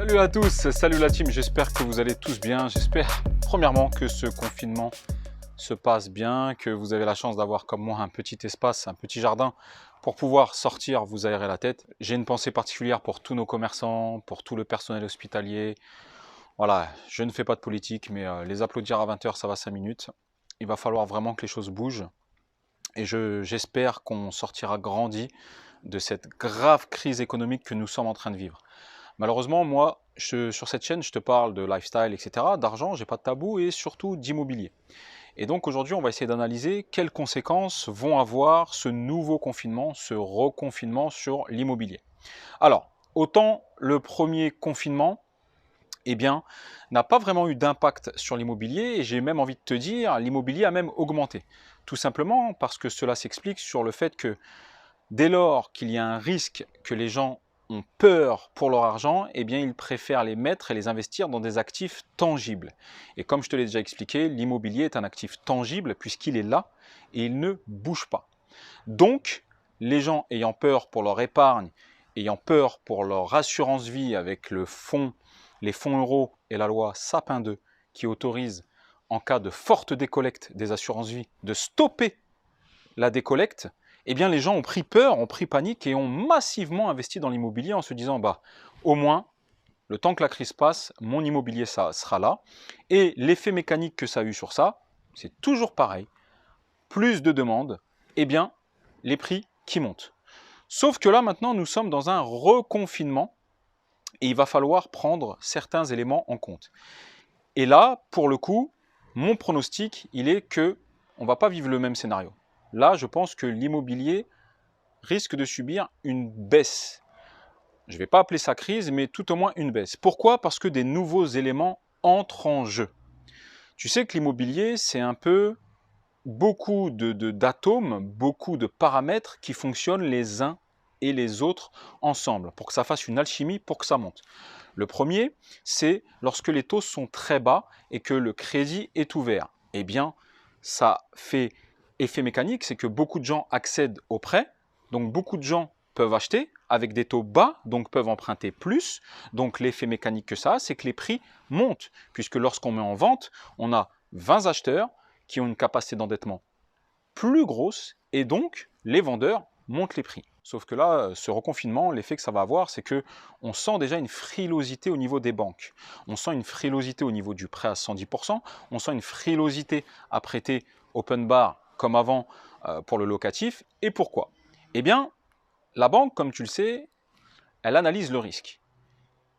Salut à tous, salut la team, j'espère que vous allez tous bien. J'espère premièrement que ce confinement se passe bien, que vous avez la chance d'avoir comme moi un petit espace, un petit jardin pour pouvoir sortir, vous aérer la tête. J'ai une pensée particulière pour tous nos commerçants, pour tout le personnel hospitalier. Voilà, je ne fais pas de politique, mais les applaudir à 20 h, ça va 5 minutes. Il va falloir vraiment que les choses bougent et j'espère qu'on sortira grandi de cette grave crise économique que nous sommes en train de vivre. Malheureusement, moi, sur cette chaîne, je te parle de lifestyle, etc., d'argent, j'ai pas de tabou, et surtout d'immobilier. Et donc aujourd'hui, on va essayer d'analyser quelles conséquences vont avoir ce nouveau confinement, ce reconfinement sur l'immobilier. Alors, autant le premier confinement, eh bien, n'a pas vraiment eu d'impact sur l'immobilier, et j'ai même envie de te dire, l'immobilier a même augmenté. Tout simplement parce que cela s'explique sur le fait que dès lors qu'il y a un risque que les gens ont peur pour leur argent, eh bien ils préfèrent les mettre et les investir dans des actifs tangibles. Et comme je te l'ai déjà expliqué, l'immobilier est un actif tangible puisqu'il est là et il ne bouge pas. Donc, les gens ayant peur pour leur épargne, ayant peur pour leur assurance vie avec les fonds euros et la loi Sapin 2 qui autorise, en cas de forte décollecte des assurances vie, de stopper la décollecte, eh bien les gens ont pris peur, ont pris panique et ont massivement investi dans l'immobilier en se disant bah au moins le temps que la crise passe, mon immobilier ça sera là. Et l'effet mécanique que ça a eu sur ça, c'est toujours pareil. Plus de demandes, eh bien les prix qui montent. Sauf que là maintenant nous sommes dans un reconfinement et il va falloir prendre certains éléments en compte. Et là, pour le coup, mon pronostic, il est que on ne va pas vivre le même scénario. Là, je pense que l'immobilier risque de subir une baisse. Je ne vais pas appeler ça crise, mais tout au moins une baisse. Pourquoi? Parce que des nouveaux éléments entrent en jeu. Tu sais que l'immobilier, c'est un peu beaucoup d'atomes, beaucoup de paramètres qui fonctionnent les uns et les autres ensemble pour que ça fasse une alchimie, pour que ça monte. Le premier, c'est lorsque les taux sont très bas et que le crédit est ouvert. Eh bien, ça fait effet mécanique, c'est que beaucoup de gens accèdent au prêt, donc beaucoup de gens peuvent acheter avec des taux bas, donc peuvent emprunter plus. Donc l'effet mécanique que ça a, c'est que les prix montent, puisque lorsqu'on met en vente, on a 20 acheteurs qui ont une capacité d'endettement plus grosse, et donc les vendeurs montent les prix. Sauf que là, ce reconfinement, l'effet que ça va avoir, c'est que on sent déjà une frilosité au niveau des banques. On sent une frilosité au niveau du prêt à 110%, on sent une frilosité à prêter open bar comme avant pour le locatif. Et pourquoi? Eh bien, la banque, comme tu le sais, elle analyse le risque.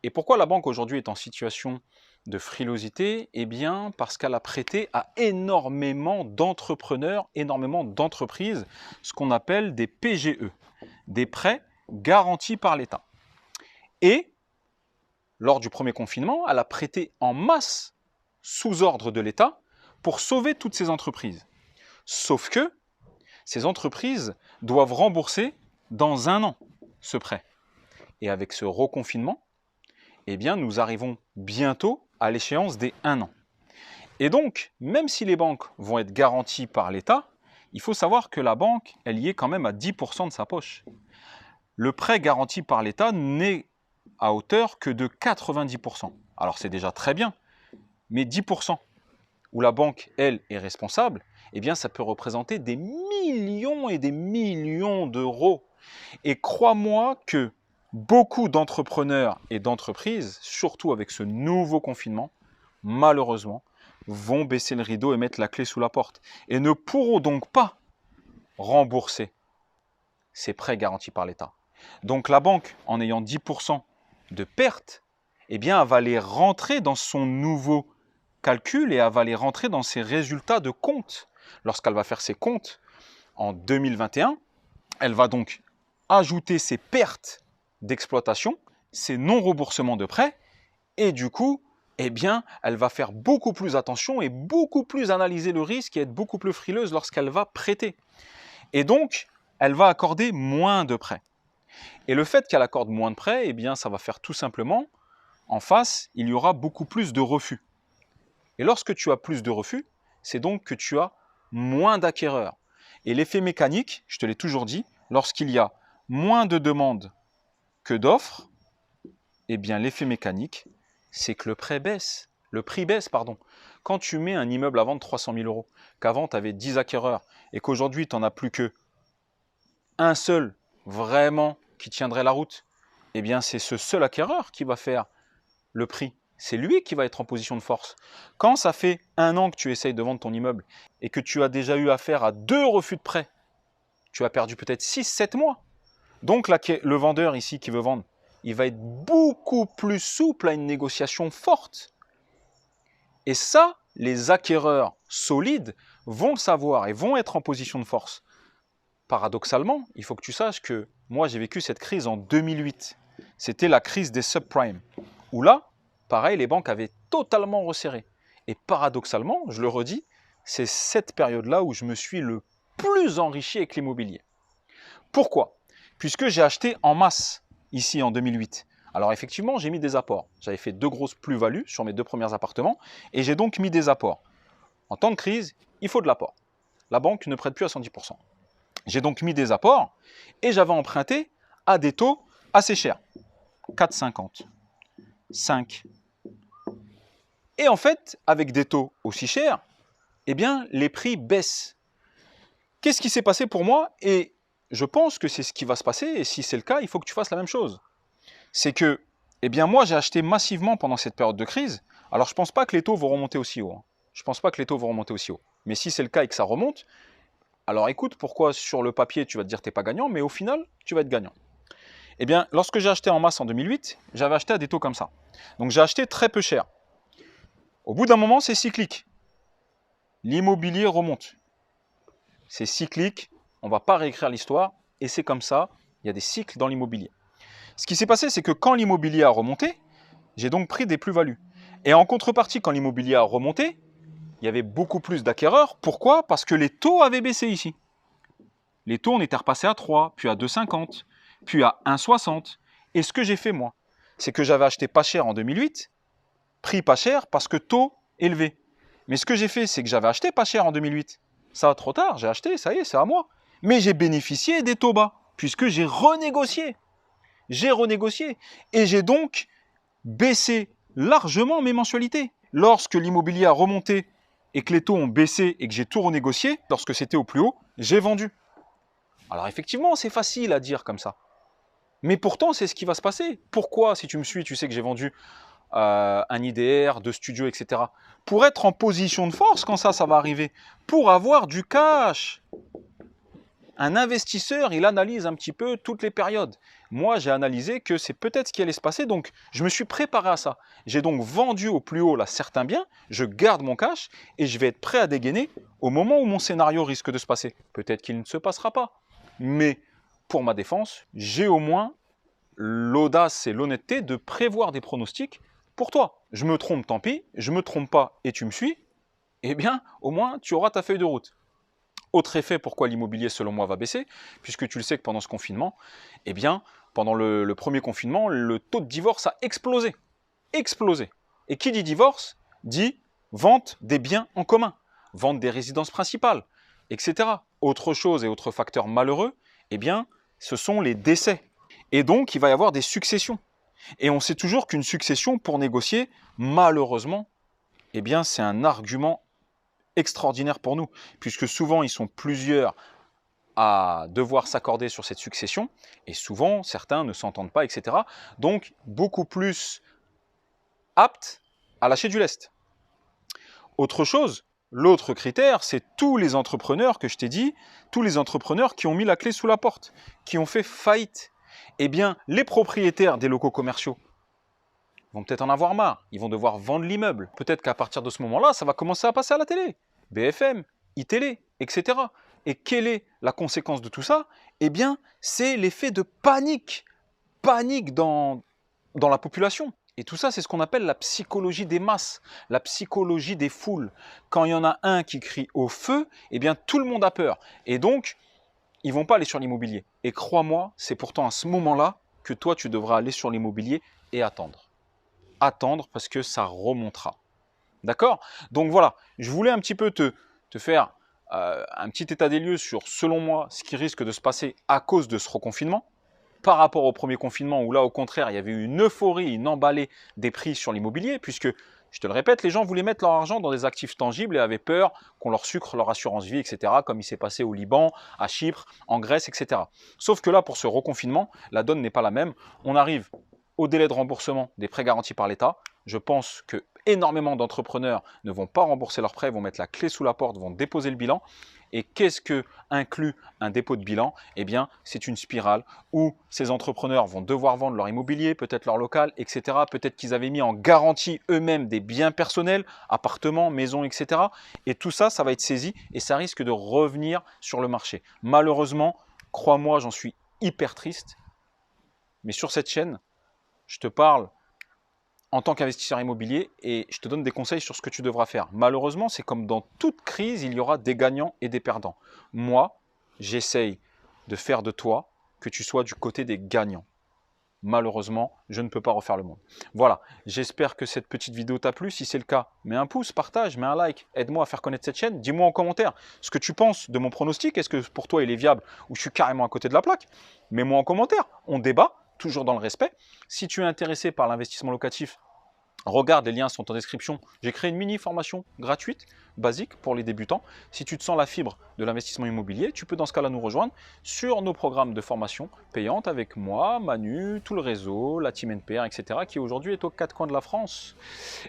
Et pourquoi la banque aujourd'hui est en situation de frilosité? Eh bien, parce qu'elle a prêté à énormément d'entrepreneurs, énormément d'entreprises, ce qu'on appelle des PGE, des prêts garantis par l'État. Et, lors du premier confinement, elle a prêté en masse sous ordre de l'État pour sauver toutes ces entreprises. Sauf que ces entreprises doivent rembourser dans 1 an ce prêt. Et avec ce reconfinement, eh bien, nous arrivons bientôt à l'échéance des 1 an. Et donc, même si les banques vont être garanties par l'État, il faut savoir que la banque, elle y est quand même à 10% de sa poche. Le prêt garanti par l'État n'est à hauteur que de 90%. Alors c'est déjà très bien, mais 10% où la banque, elle, est responsable, eh bien ça peut représenter des millions et des millions d'euros. Et crois-moi que beaucoup d'entrepreneurs et d'entreprises, surtout avec ce nouveau confinement, malheureusement, vont baisser le rideau et mettre la clé sous la porte et ne pourront donc pas rembourser ces prêts garantis par l'État. Donc la banque, en ayant 10% de pertes, eh bien, elle va les rentrer dans son nouveau calcul et elle va les rentrer dans ses résultats de compte. Lorsqu'elle va faire ses comptes en 2021, elle va donc ajouter ses pertes d'exploitation, ses non-remboursements de prêts, et du coup, eh bien, elle va faire beaucoup plus attention et beaucoup plus analyser le risque et être beaucoup plus frileuse lorsqu'elle va prêter. Et donc, elle va accorder moins de prêts. Et le fait qu'elle accorde moins de prêts, eh bien, ça va faire tout simplement, en face, il y aura beaucoup plus de refus. Et lorsque tu as plus de refus, c'est donc que tu as moins d'acquéreurs. Et l'effet mécanique, je te l'ai toujours dit, lorsqu'il y a moins de demandes que d'offres, eh bien l'effet mécanique, c'est que le prix baisse. Quand tu mets un immeuble à vendre 300 000 euros, qu'avant tu avais 10 acquéreurs et qu'aujourd'hui tu n'en as plus que un seul vraiment qui tiendrait la route, eh bien c'est ce seul acquéreur qui va faire le prix. C'est lui qui va être en position de force. Quand ça fait 1 an que tu essayes de vendre ton immeuble et que tu as déjà eu affaire à 2 refus de prêt, tu as perdu peut-être 6-7 mois. Donc le vendeur ici qui veut vendre, il va être beaucoup plus souple à une négociation forte. Et ça, les acquéreurs solides vont le savoir et vont être en position de force. Paradoxalement, il faut que tu saches que moi j'ai vécu cette crise en 2008. C'était la crise des subprimes, où là, pareil, les banques avaient totalement resserré. Et paradoxalement, je le redis, c'est cette période-là où je me suis le plus enrichi avec l'immobilier. Pourquoi? Puisque j'ai acheté en masse, ici en 2008. Alors effectivement, j'ai mis des apports. J'avais fait 2 grosses plus-values sur mes 2 premiers appartements, et j'ai donc mis des apports. En temps de crise, il faut de l'apport. La banque ne prête plus à 110%. J'ai donc mis des apports, et j'avais emprunté à des taux assez chers. 4,50, 5. Et en fait, avec des taux aussi chers, eh bien, les prix baissent. Qu'est-ce qui s'est passé pour moi? Et je pense que c'est ce qui va se passer, et si c'est le cas, il faut que tu fasses la même chose. C'est que, eh bien, moi, j'ai acheté massivement pendant cette période de crise. Alors, je ne pense pas que les taux vont remonter aussi haut. Je ne pense pas que les taux vont remonter aussi haut. Mais si c'est le cas et que ça remonte, alors écoute, pourquoi sur le papier, tu vas te dire que tu n'es pas gagnant, mais au final, tu vas être gagnant. Eh bien, lorsque j'ai acheté en masse en 2008, j'avais acheté à des taux comme ça. Donc, j'ai acheté très peu cher. Au bout d'un moment, c'est cyclique. L'immobilier remonte. C'est cyclique, on ne va pas réécrire l'histoire, et c'est comme ça, il y a des cycles dans l'immobilier. Ce qui s'est passé, c'est que quand l'immobilier a remonté, j'ai donc pris des plus-values. Et en contrepartie, quand l'immobilier a remonté, il y avait beaucoup plus d'acquéreurs. Pourquoi? Parce que les taux avaient baissé ici. Les taux, on était repassé à 3, puis à 2,50, puis à 1,60. Et ce que j'ai fait, moi, c'est que j'avais acheté pas cher en 2008, prix pas cher parce que taux élevé. Mais ce que j'ai fait, c'est que j'avais acheté pas cher en 2008. Ça va trop tard, j'ai acheté, ça y est, c'est à moi. Mais j'ai bénéficié des taux bas, puisque j'ai renégocié. Et j'ai donc baissé largement mes mensualités. Lorsque l'immobilier a remonté et que les taux ont baissé et que j'ai tout renégocié, lorsque c'était au plus haut, j'ai vendu. Alors effectivement, c'est facile à dire comme ça. Mais pourtant, c'est ce qui va se passer. Pourquoi, si tu me suis, tu sais que j'ai vendu un IDR, 2 studios, etc. Pour être en position de force quand ça va arriver. Pour avoir du cash. Un investisseur, il analyse un petit peu toutes les périodes. Moi, j'ai analysé que c'est peut-être ce qui allait se passer, donc je me suis préparé à ça. J'ai donc vendu au plus haut là, certains biens, je garde mon cash et je vais être prêt à dégainer au moment où mon scénario risque de se passer. Peut-être qu'il ne se passera pas. Mais pour ma défense, j'ai au moins l'audace et l'honnêteté de prévoir des pronostics pour toi. Je me trompe, tant pis. Je me trompe pas et tu me suis. Eh bien, au moins, tu auras ta feuille de route. Autre effet, pourquoi l'immobilier, selon moi, va baisser, puisque tu le sais que pendant ce confinement, eh bien, pendant le premier confinement, le taux de divorce a explosé. Explosé. Et qui dit divorce, dit vente des biens en commun, vente des résidences principales, etc. Autre chose et autre facteur malheureux, eh bien, ce sont les décès. Et donc, il va y avoir des successions. Et on sait toujours qu'une succession, pour négocier, malheureusement, eh bien, c'est un argument extraordinaire pour nous, puisque souvent, ils sont plusieurs à devoir s'accorder sur cette succession, et souvent, certains ne s'entendent pas, etc. Donc, beaucoup plus aptes à lâcher du lest. Autre chose, l'autre critère, c'est tous les entrepreneurs que je t'ai dit, tous les entrepreneurs qui ont mis la clé sous la porte, qui ont fait faillite. Eh bien, les propriétaires des locaux commerciaux vont peut-être en avoir marre. Ils vont devoir vendre l'immeuble. Peut-être qu'à partir de ce moment-là, ça va commencer à passer à la télé. BFM, iTélé, etc. Et quelle est la conséquence de tout ça? Eh bien, c'est l'effet de panique. Panique dans la population. Et tout ça, c'est ce qu'on appelle la psychologie des masses, la psychologie des foules. Quand il y en a un qui crie au feu, eh bien, tout le monde a peur. Et donc, ils ne vont pas aller sur l'immobilier. Et crois-moi, c'est pourtant à ce moment-là que toi, tu devras aller sur l'immobilier et attendre. Attendre parce que ça remontera. D'accord? Donc voilà, je voulais un petit peu te faire un petit état des lieux sur, selon moi, ce qui risque de se passer à cause de ce reconfinement. par rapport au premier confinement où là, au contraire, il y avait eu une euphorie, une emballée des prix sur l'immobilier, puisque, je te le répète, les gens voulaient mettre leur argent dans des actifs tangibles et avaient peur qu'on leur sucre leur assurance vie, etc., comme il s'est passé au Liban, à Chypre, en Grèce, etc. Sauf que là, pour ce reconfinement, la donne n'est pas la même. On arrive au délai de remboursement des prêts garantis par l'État. Je pense que énormément d'entrepreneurs ne vont pas rembourser leurs prêts, vont mettre la clé sous la porte, vont déposer le bilan. Et qu'est-ce que inclut un dépôt de bilan? Eh bien, c'est une spirale où ces entrepreneurs vont devoir vendre leur immobilier, peut-être leur local, etc. Peut-être qu'ils avaient mis en garantie eux-mêmes des biens personnels, appartements, maisons, etc. Et tout ça, ça va être saisi et ça risque de revenir sur le marché. Malheureusement, crois-moi, j'en suis hyper triste. Mais sur cette chaîne, je te parle en tant qu'investisseur immobilier et je te donne des conseils sur ce que tu devras faire. Malheureusement, c'est comme dans toute crise, il y aura des gagnants et des perdants. Moi, j'essaye de faire de toi que tu sois du côté des gagnants. Malheureusement, je ne peux pas refaire le monde. Voilà, j'espère que cette petite vidéo t'a plu. Si c'est le cas, mets un pouce, partage, mets un like, aide-moi à faire connaître cette chaîne. Dis-moi en commentaire ce que tu penses de mon pronostic. Est-ce que pour toi il est viable ou je suis carrément à côté de la plaque? Mets-moi en commentaire, on débat, toujours dans le respect. Si tu es intéressé par l'investissement locatif, regarde, les liens sont en description. J'ai créé une mini formation gratuite, basique pour les débutants. Si tu te sens la fibre de l'investissement immobilier, tu peux dans ce cas-là nous rejoindre sur nos programmes de formation payantes avec moi, Manu, tout le réseau, la team NPR, etc. qui aujourd'hui est aux quatre coins de la France.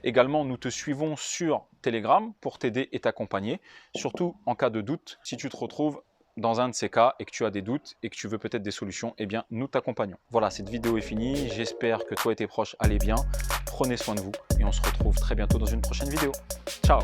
Également, nous te suivons sur Telegram pour t'aider et t'accompagner, surtout en cas de doute. Si tu te retrouves dans un de ces cas et que tu as des doutes et que tu veux peut-être des solutions, eh bien nous t'accompagnons. Voilà, cette vidéo est finie. J'espère que toi et tes proches allez bien. Prenez soin de vous et on se retrouve très bientôt dans une prochaine vidéo. Ciao!